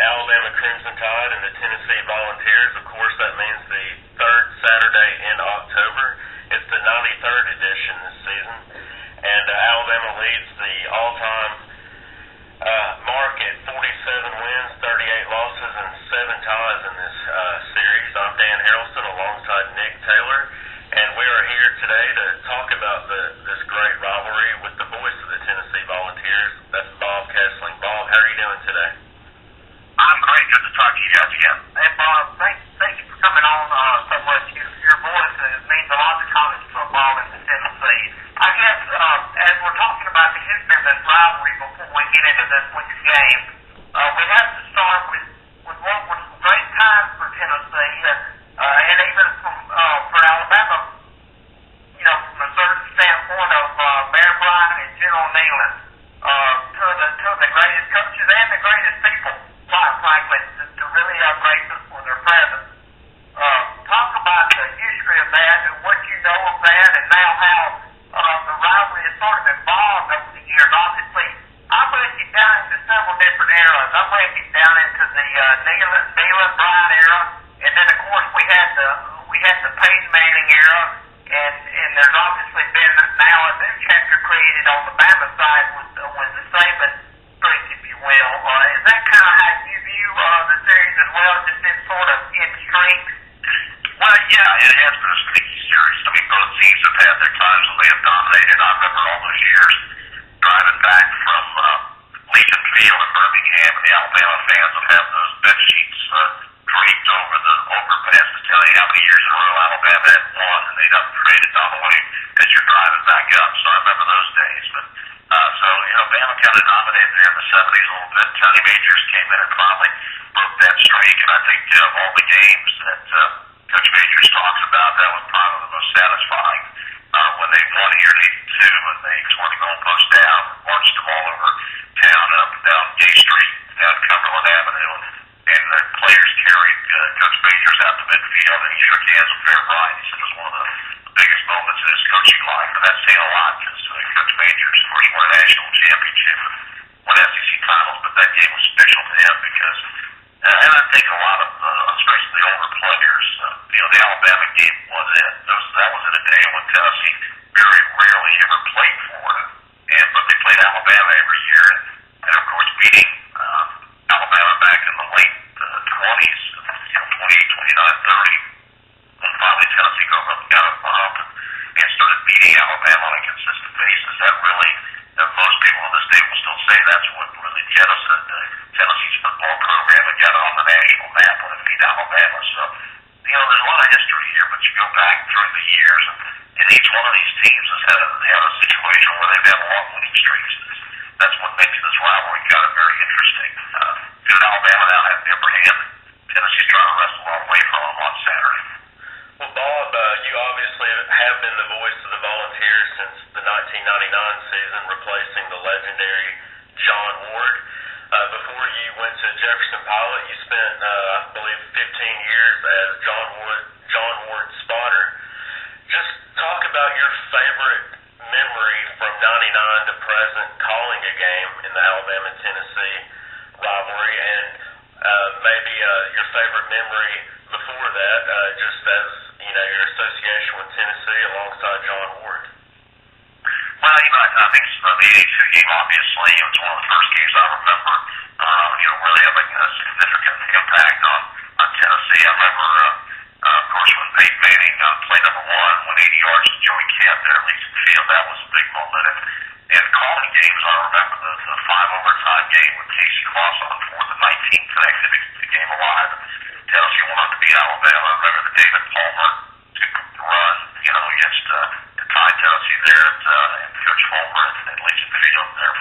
Alabama Crimson Tide and the Tennessee Volunteers. Of course, that means the third Saturday in October. It's the 93rd edition this season, and Alabama leads the all-time mark at 47 wins, 38 losses, and 7 ties in this series. I'm Dan Harrelson alongside Nick Taylor, and we are here today to talk about this great rivalry with the voice of the Tennessee Volunteers. That's Bob Kesling. Bob, how are you doing today? I'm great. Good to talk to you guys again. Hey, Bob, thank you for coming on so much. Your voice means a lot to college football in Tennessee. I guess as we're talking about the history of this rivalry before we get into this week's game, we have to start with what were some great times for Tennessee and even for Alabama, from a certain standpoint of Bear Bryant and General Neyland, two of the greatest coaches and the greatest people, quite frankly, to really upgrade us for their presence. Talk about the history of that and what you know of that, and now how the rivalry has sort of evolved over the years. Obviously, I break it down into several different eras. I break it down into the Neyland Bryant era, and then of course we had the Peyton Manning era, and there's obviously been now a new chapter created on the Bama side with the Saban streak, if you will. Is that kind of how you view the series as well, just in sort of in streaks? Well, yeah, it has been a sneaky series. I mean, both teams have had their times when they have dominated. I remember all those years driving back from Legion Field in Birmingham, and the Alabama fans would have those bed sheets draped over the overpass to tell you how many years in a row Alabama had won, and they'd upgraded on the way as you're driving back up. So I remember those days. But Bama kind of dominated there in the 70s a little bit. Johnny Majors came in and finally broke that streak, and I think of all the games that Coach Majors talks about, that was probably the most satisfying when they won here in '82, and they tore the goalpost down, marched them all over town, up and down Gay Street, down Cumberland Avenue, and the players carried Coach Majors out to midfield, and he shook hands with Bear Bryant. He said it was one of the biggest moments in his coaching life, and that's saying a lot because Coach Majors, of course, won a national championship and won SEC titles, but that game was special to him because, and I think a lot of, especially the older players, the Alabama game was it. That was in a day when Tennessee very rarely ever played Florida, but they played Alabama every year, and of course beating Alabama back in the late 20s, 28, 29, 30, when finally Tennessee got up and started beating Alabama on a consistent basis. That really, most people in the state will still say that's what really jettisoned Tennessee's football program and got it on the national map when it beat Alabama. So, there's a lot of history here, but you go back through the years, and each one of these teams has had a situation where they've had long winning streaks. That's what makes this rivalry kind of very interesting. Good Alabama now have the upper hand. Tennessee's trying to wrestle all the way from them on Saturday. Well, Bob, you obviously have been the voice of the Volunteers since the 1999 season, replacing the legendary John Ward. Before you went to Jefferson Pilot, you spent, I believe, 15 years as John Ward's spotter. Just talk about your favorite memory from 99 to present calling a game in the Alabama-Tennessee rivalry, and maybe your favorite memory before that, just as your association with Tennessee alongside John Ward. Well, I think the '82 game, obviously, it was one of the first games I remember, really having a significant impact on Tennessee. I remember, of course, when Peyton Manning played number one, went 80 yards to Joey Camp there at Legion Field. That was a big moment. And calling games, I remember the 5-overtime game with Casey Cross on 4th and 19 connected the game alive. Tennessee went on to beat Alabama. I remember the David Palmer took the run, against to tie Tennessee there at Coach Palmer at Legion Field there.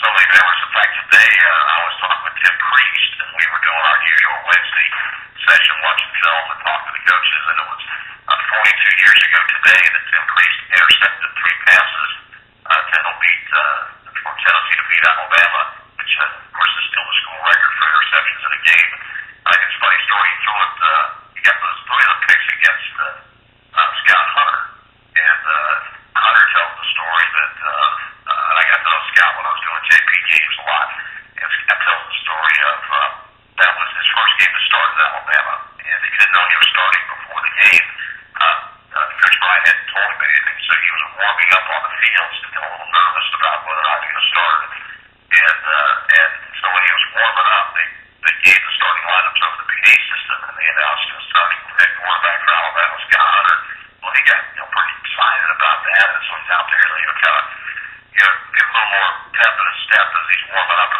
So many memories. In fact, today I was talking with Tim Priest, and we were doing our usual Wednesday session, watching film and talking to the coaches, and it was 42 years ago today that Tim Priest intercepted 3 passes to help beat for Tennessee to beat Alabama, which of course is still the school record for interceptions in a game. I think it's a funny story. He got those 3 of the picks against Scout Hunter, and Hunter tells the story that I got to know Scout when I was doing JP games a lot, and Scout tells the story of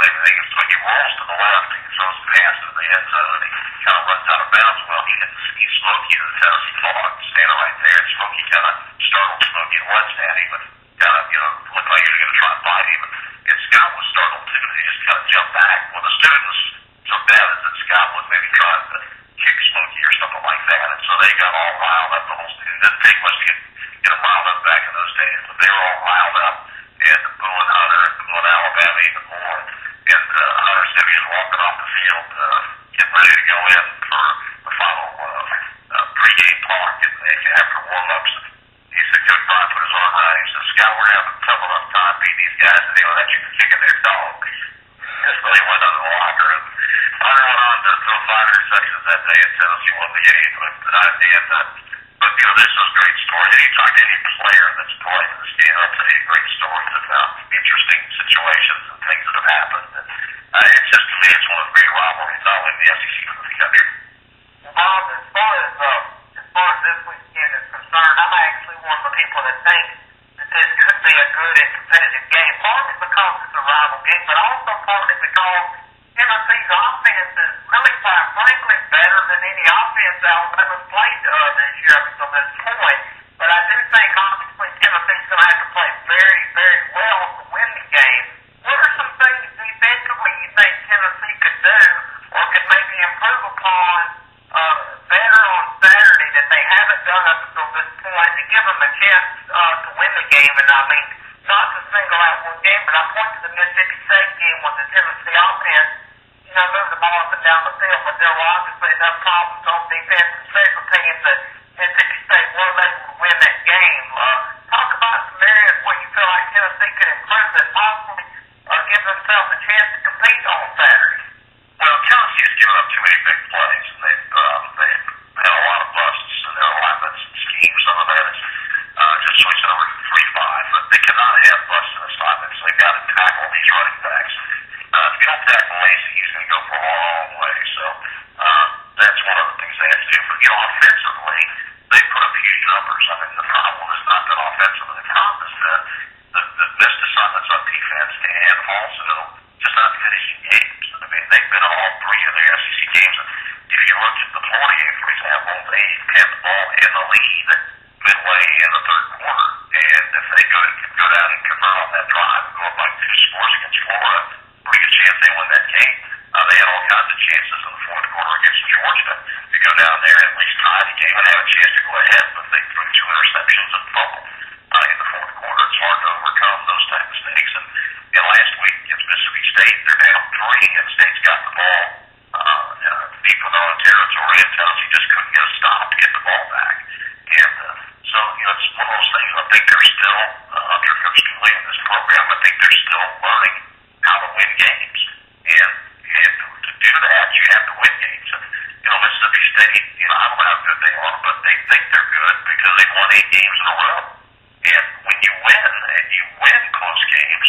and everything. And so he rolls to the left and he throws the pass to the end zone and he kind of runs out of bounds. Well, he didn't see Smokey, the Tennessee Bulldog, standing right there. And Smokey kind of startled Smokey and lunged at him and kind of, looked like he was going to try and bite him. And Scott was startled too, and he just kind of jumped back. Well, the students so bad that Scott was maybe trying to kick Smokey or something like that. And so they got all riled up. The whole student didn't take much to get them riled up back in those days, but they were all riled up and booing Hunter and booing Alabama even more. And Hunter said he was walking off the field, getting ready to go in for the final pregame talk and after warm-ups. He said, Coach Brian put his arm around him. He said, Scott, we're having a tough enough time beating these guys, and they don't let you kick in their dog. So he went under the locker room. Hunter went on to throw 5 interceptions that day, and Tennessee won the game. But there's those great stories. And you talk to any player that's played in this game, I'll tell you great stories about interesting situations and things that have happened. And it's just, to me, it's one of the great rivalries, not only in the SEC, but in the country. Well, Bob, as far as this weekend is concerned, I'm actually one of the people that think that this could be a good and competitive game. Partly because it's a rival game, but also partly because Tennessee's offense is really, quite frankly, better than any offense Alabama's played this year up until this point. But I do think, obviously, Tennessee's going to have to play very, very well to win the game. What are some things defensively you think Tennessee could do or could maybe improve upon better on Saturday that they haven't done up until this point to give them a chance to win the game? And I mean, not to single out one game, but I point to the Mississippi State game with the Tennessee offense, moved the ball up and down the field, but there were obviously enough problems on defense and special teams that Mississippi State weren't able to win that game. Talk about some areas where you feel like Tennessee could improve that possibly give themselves a chance to compete on Saturday. Well, Tennessee's given up too many big plays, and they've had a lot of busts in their alignments and schemes. Some of that is just switching over to 3-5, but they cannot have busts in assignments. They've got to tackle these running backs. If you don't tackle Lacey, he's going to go for a long way. So that's one of the things they have to do. But offensively, they put up huge numbers. I mean, the problem is not that offensively. The problem is the missed assignments on defense and also just not finishing games. I mean, they've been all 3 of their SEC games. If you look at the Florida game, for example, they had the ball in the lead midway in the third quarter. And if they go down and convert on that drive and go up like 2 scores against Florida, pretty good chance they win that game. They had all kinds of chances in the fourth quarter against Georgia to go down there and at least tie the game and have a chance to go ahead, but they threw 2 interceptions and fumbled in the fourth quarter. It's hard to overcome those type of mistakes. And last week against Mississippi State, they're down 3, and State's got the ball deep in their own territory, and Tennessee just couldn't get a stop to get the ball back. And so, it's one of those things. I think they're still, under Coach Dooley in this program, I think they're still learning how to win games. And to do that, you have to win games. And, Mississippi State, I don't know how good they are, but they think they're good because they've won 8 games in a row. And when you win, and you win close games,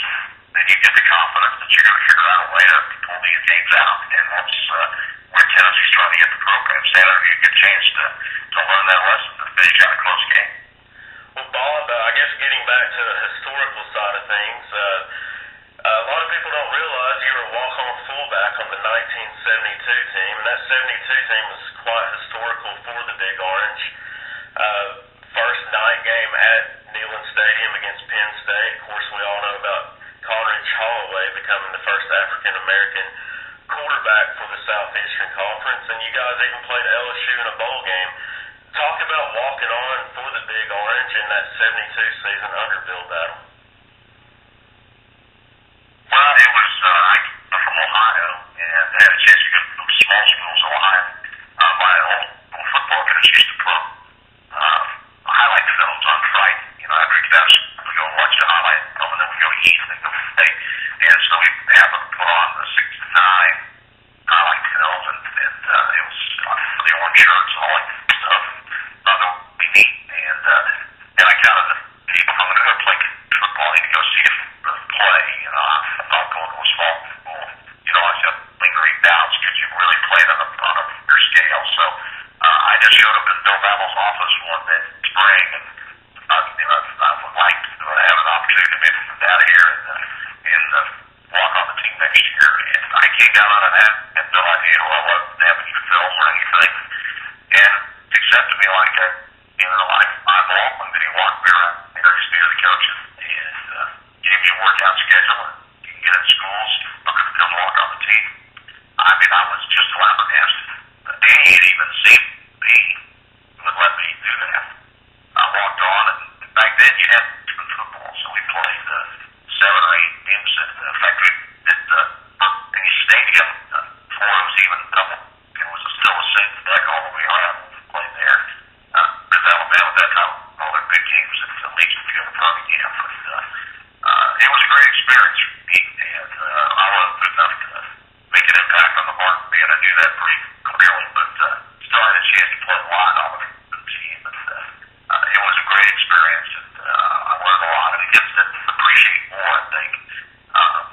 then you get the confidence that you're going to figure out a way to pull these games out. And that's where Tennessee's trying to get the program. Saturday, you get a chance to learn that lesson to finish out a close game. Well, Bob, I guess getting back to the historical side of things, a lot of people don't realize you were a walk-on fullback on the 1972 team, and that 72 team was quite historical for the Big Orange. First night game at Neyland Stadium against Penn State. Of course, we all know about Conridge Holloway becoming the first African-American quarterback for the Southeastern Conference, and you guys even played LSU in a bowl game. Talk about walking on for the Big Orange in that 72 season underbill battle. Well, it was, I'm from Ohio, and I had a chance to go to small schools in Ohio. My old football coach used to put highlight films on Friday. After he got us, we go and watch the highlight film, and then we go eat and then go play. And so we have them put on the 6 to 9 highlight films, and it was the orange shirts and all that stuff. Thought that would be neat. And I kind of, if I'm going to go play football, I need to go see it play. I thought going to a small school, I just have lingering doubts because you really played on a bigger scale. So I just showed up in Bill Babel's office one day in spring, and I would like to have an opportunity to maybe move out of here and walk on the team next year. I came down out of that, had no idea who I was, didn't have any film or anything, and accepted me like that. I belong when he walked me around, introduced me to the coaches, and gave me a workout schedule, and you can get in schools, look at the come walk on the team. I mean, I was just flabbergasted. He had even seen me would let me do that. I walked on, and back then you had different football, so we played 7 or 8 games at the factory at the stadium. Before it was even double, it was still a safe deck all the way around. We played there. Because Alabama at that time, all their big games at least if you have a Birmingham. It was a great experience for me, and I wasn't good enough to make an impact on the market, and I knew that pretty clearly, but still had a chance to play a lot on the team. And it was a great experience, and I learned a lot, and it gets to appreciate more, I think,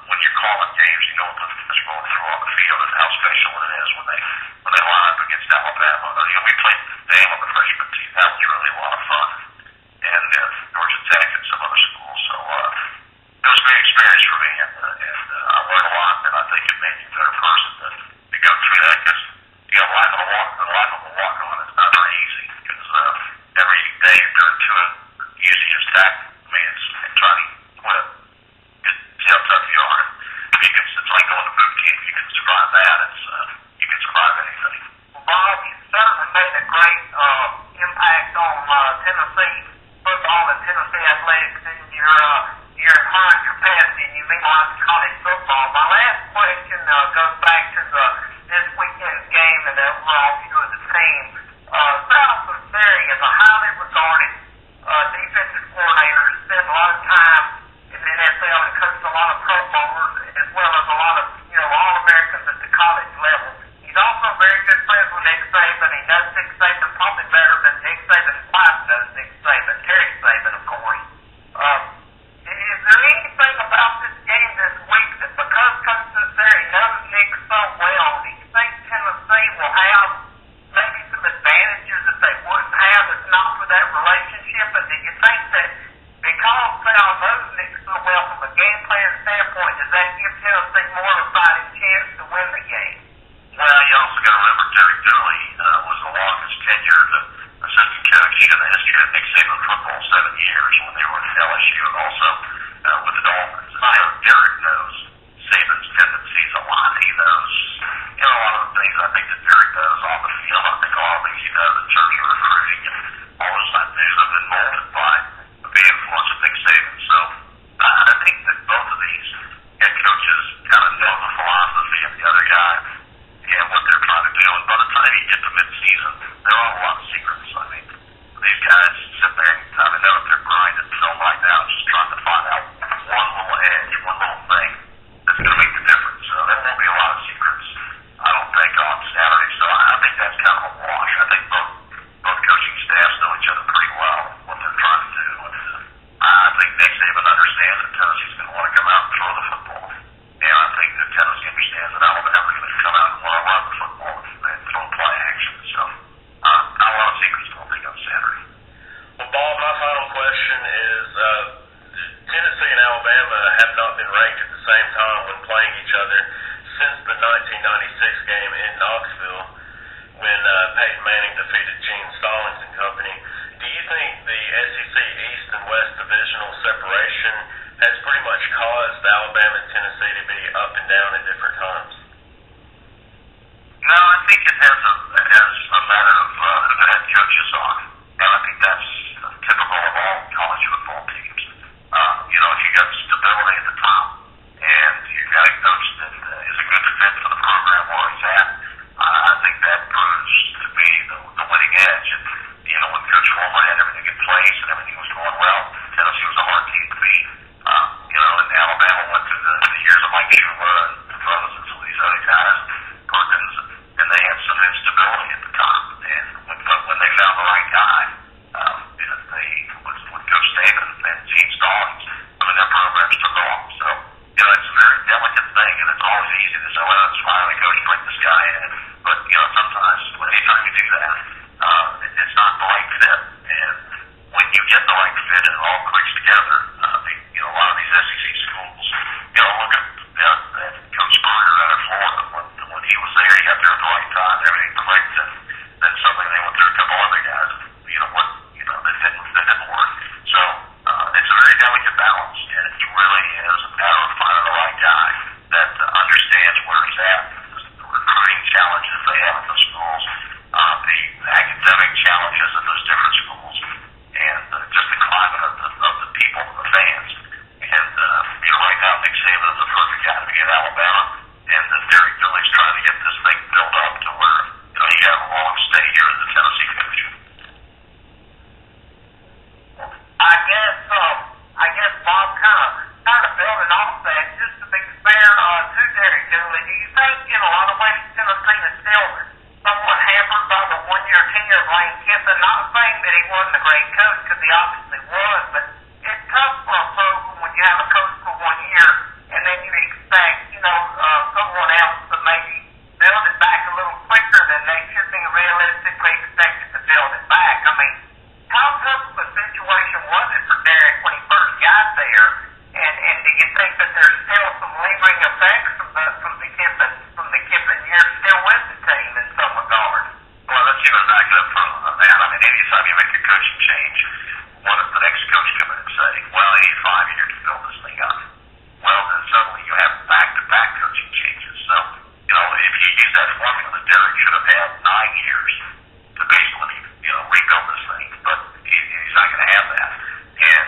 when you're calling games, you know what that's going through on the field and how special it is when they line up against Alabama. We played them on the freshman team. That was really a lot of fun, and Georgia Tech and some other schools. So it was a great experience for me, and I learned a lot, and I think it made me a better person to go through that, because life of a walk-on is not very easy, because every day you're into it, usually just tackle me and try to quit. See how tough you are. It's like going to boot camp. You can survive that. You can survive anything. Well, Bob, you certainly made a great impact on Tennessee football and Tennessee athletics in your time, your past, and you mean on college football. My last question goes back to this weekend's game and the overall view of the team. South Missouri is a highly regarded defensive coordinator, spent a lot of time in the NFL and coached a lot of Pro Bowlers, as well as a lot of All-Americans at the college level. He's also very good friends with Nick Saban. He knows Nick Saban probably better than Nick Saban's wife knows Nick Saban, Terry Saban, of course. Is there anything about this game this week that, because Coach Missouri knows Nick so well, do you think Tennessee will have maybe some advantages that they wouldn't have if not for that relationship? And do you think that because Sal knows Nick so well from a game plan standpoint, does that give Tennessee more of a fighting chance to win the game? Well, you also got to remember Derek Dooley was the longest tenured assistant coach in the history of Nick Saban football, 7 years when they were at LSU and also with the Dolphins. And I know Derek knows Saban's tendencies a lot. He knows a lot of the things I think that Derek does on the field. I think a lot of things he does in terms of recruiting and all those type of things have been molded by the influence of Nick Saban. So I think that both of these head coaches kind of know the philosophy of the other guy and what they're trying to do. And by the time you get to midseason, there are a lot of secrets. I mean, these guys sit there and kind of know if they're grinding film right now, just trying to find out one little edge, one little thing that's going to make the difference. So there won't be a lot of secrets, I don't think, on Saturday. So I think that's kind of a wash. I think both coaching staffs know each other pretty well, what they're trying to do. And I think Nick Saban understands that Tennessee's going to want to come out and throw the football. And I think that Tennessee understands that Alabama is going to come out and want to run the football and throw play action. So not a lot of secrets, I don't think, on Saturday. Well, Bob, my final question is, Tennessee and Alabama have not been ranked at the same time when playing each other since the 1996 game in Knoxville when Peyton Manning defeated Gene Stallings and company. Do you think the SEC East and West divisional separation has pretty much caused Alabama and Tennessee to be up and down at different times? No, I think it has a matter of who the head coaches are. And I think that's typical of all college football teams. If you got stability at the top and you've got a coach that is a good fit for the program where he's at, I think that proves to be the winning edge. And, when Coach Fulmer had everything in place and everything was going well, Tennessee was a hard team to beat. And Alabama went through the years of Mike Shula and Rose and some of these other guys, Perkins, and they had some instability at the top. And when they found the right guy, with Coach Saban and Gene Stallings, their programs took off. So, it's a very delicate thing, and it's always easy to say, well, it's finally Coach bring this guy in. But, sometimes, anytime you do that, it's not the right fit. And when you get the right fit and it all clicks together, a lot of these SEC schools, look at Coach Berger out of Florida. staff, the recruiting challenges they have at the schools, the academic challenges at those different schools, and just the climate of the people and the fans. And right now, Nick Saban is the perfect guy to be at Alabama, and Derek Dooley's trying to get this thing built up to where he got a long stay here as a Tennessee coach. I guess Bob kind of building off that, just to be fair to Derek Dooley. Do you think in a lot of ways Tennessee is still somewhat hampered by the one-year tenure of Lane Kiffin? Not saying that he wasn't a great coach, because he obviously was, but it's tough for a program when you have a coach for 1 year and then you expect, someone else to maybe build it back a little quicker than they should be realistically expected to build it back. I mean, how tough of a situation was it for Derek when he first got there? And do you think that there's still some lingering effects from the Kiffin year still with the team in some regard? Well, let's even back it up further than that. I mean, anytime you make a coaching change, what does the next coach come in and say? Well, I need 5 years to build this thing up. Well, then suddenly you have back-to-back coaching changes. So, if you use that formula, that Derek should have had 9 years to basically, rebuild this thing. But he's not going to have that. And,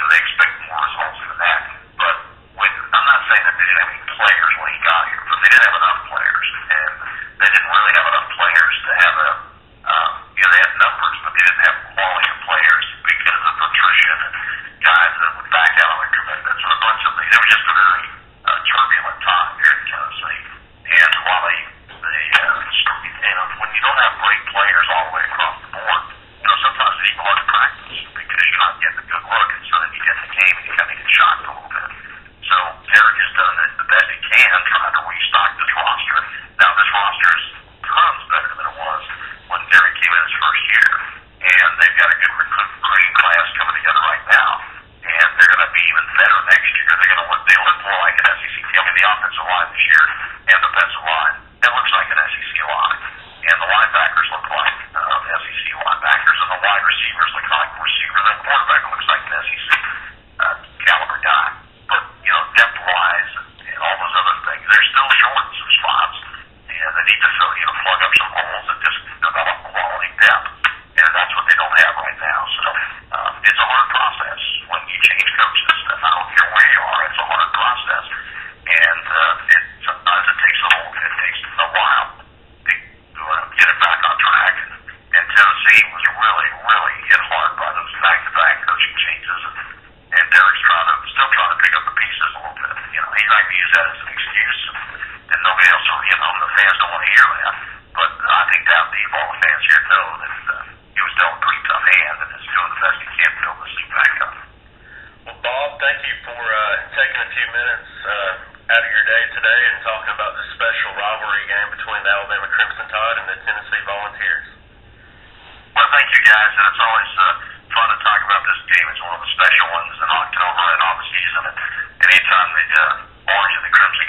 they expect more results than that. But I'm not saying that they didn't have any players when he got here, but they didn't have enough players. And they didn't really have enough players to have they had numbers, but they didn't have quality of players because of attrition and guys that would back out on their commitments or a bunch of things. It was just a very turbulent time here in Tennessee. And while when you don't have great players all the way across the board, sometimes it's even hard to practice because you're not getting a good look, and so then you get in the game and you kind of get shocked a little bit. So Derek has done the best he can trying to restock this roster. Now this roster is tons better than it was when Derek came in his first year, and they've got a good recruiting class coming together right now, and they're going to be even better next year. They look more like an SEC team. I mean, the offensive line this year and the defensive line, it looks like an SEC line, and the linebackers look like SEC linebackers, and the wide receivers look like receivers, and the quarterback looks like an SEC caliber guy. But depth-wise and all those other things, they're still short in some spots, and they need to plug up some holes and just develop quality depth, and that's what they don't have right now. So it's a hard process when you change coaches. I don't care where you are; it's a hard process, and sometimes it takes a while to get it back on track. And Tennessee was really, really hit hard by those back-to-back coaching changes, and Derek's still trying to pick up the pieces a little bit. He's not going to use that as an excuse, and nobody else will. The fans don't want to hear that. But I think down deep, all the fans here know that he was dealt a pretty tough hand, and is doing the best he can to build this thing back up. Well, Bob, thank you for taking a few minutes out of your day today and talking about this special rivalry game between the Alabama Crimson Tide and the Tennessee Volunteers. Well, thank you, guys, and it's always fun to talk about this game. It's one of the special ones in October and off the season. And anytime the Orange and the Crimson